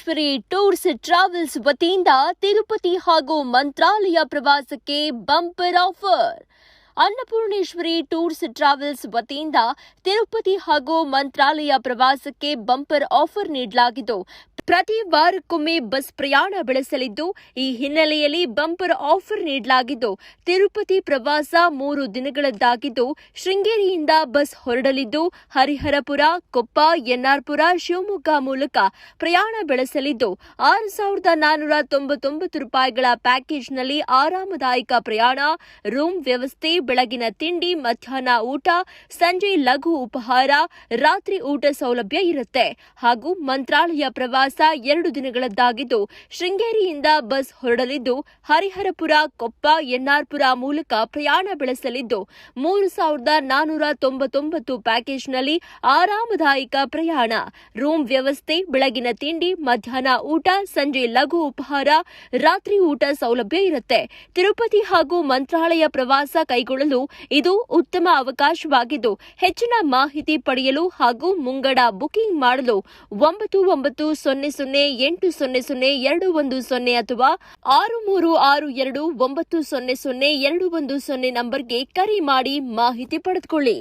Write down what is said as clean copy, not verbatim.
Annapoorneshwari tours travels ವತಿಯಿಂದ ತಿರುಪತಿ ಹಾಗೂ ಮಂತ್ರಾಲಯ ಪ್ರವಾಸಕ್ಕೆ bumper offer. Annapoorneshwari tours travels ವತಿಯಿಂದ ತಿರುಪತಿ ಹಾಗೂ ಮಂತ್ರಾಲಯ ಪ್ರವಾಸಕ್ಕೆ ಬಂಪರ್ ಆಫರ್ ನೀಡಲಾಗಿದ್ದು, ಪ್ರತಿ ವಾರಕ್ಕೊಮ್ಮೆ ಬಸ್ ಪ್ರಯಾಣ ಬೆಳೆಸಲಿದ್ದು, ಈ ಹಿನ್ನೆಲೆಯಲ್ಲಿ ಬಂಪರ್ ಆಫರ್ ನೀಡಲಾಗಿದ್ದು, ತಿರುಪತಿ ಪ್ರವಾಸ 3 ದಿನಗಳದ್ದಾಗಿದ್ದು, ಶೃಂಗೇರಿಯಿಂದ ಬಸ್ ಹೊರಡಲಿದ್ದು, ಹರಿಹರಪುರ, ಕೊಪ್ಪ, ಎನ್ಆರ್ಪುರ, ಶಿವಮೊಗ್ಗ ಮೂಲಕ ಪ್ರಯಾಣ ಬೆಳೆಸಲಿದ್ದು, 6,499 ರೂಪಾಯಿಗಳ ಪ್ಯಾಕೇಜ್ನಲ್ಲಿ ಆರಾಮದಾಯಕ ಪ್ರಯಾಣ, ರೂಮ್ ವ್ಯವಸ್ಥೆ, ಬೆಳಗಿನ ತಿಂಡಿ, ಮಧ್ಯಾಹ್ನ ಊಟ, ಸಂಜೆ ಲಘು ಉಪಹಾರ, ರಾತ್ರಿ ಊಟ ಸೌಲಭ್ಯ ಇರುತ್ತೆ. ಹಾಗೂ ಮಂತ್ರಾಲಯ ಪ್ರವಾಸ 2 ದಿನಗಳದ್ದಾಗಿದ್ದು, ಶೃಂಗೇರಿಯಿಂದ ಬಸ್ ಹೊರಡಲಿದ್ದು, ಹರಿಹರಪುರ, ಕೊಪ್ಪ, ಎನ್ಆರ್ಪುರ ಮೂಲಕ ಪ್ರಯಾಣ ಬೆಳೆಸಲಿದ್ದು, 3,499 ಪ್ಯಾಕೇಜ್ನಲ್ಲಿ ಆರಾಮದಾಯಕ ಪ್ರಯಾಣ, ರೂಮ್ ವ್ಯವಸ್ಥೆ, ಬೆಳಗಿನ ತಿಂಡಿ, ಮಧ್ಯಾಹ್ನ ಊಟ, ಸಂಜೆ ಲಘು ಉಪಹಾರ, ರಾತ್ರಿ ಊಟ ಸೌಲಭ್ಯ ಇರುತ್ತೆ. ತಿರುಪತಿ ಹಾಗೂ ಮಂತ್ರಾಲಯ ಪ್ರವಾಸ ಕೈಗೊಳ್ಳಲು ಇದು ಉತ್ತಮ ಅವಕಾಶವಾಗಿದ್ದು, ಹೆಚ್ಚಿನ ಮಾಹಿತಿ ಪಡೆಯಲು ಹಾಗೂ ಮುಂಗಡ ಬುಕಿಂಗ್ ಮಾಡಲು 9900800210 ಅಥವಾ 6362900210 ನಂಬರ್ಗೆ ಕರೆ ಮಾಡಿ ಮಾಹಿತಿ ಪಡೆದುಕೊಳ್ಳಿ.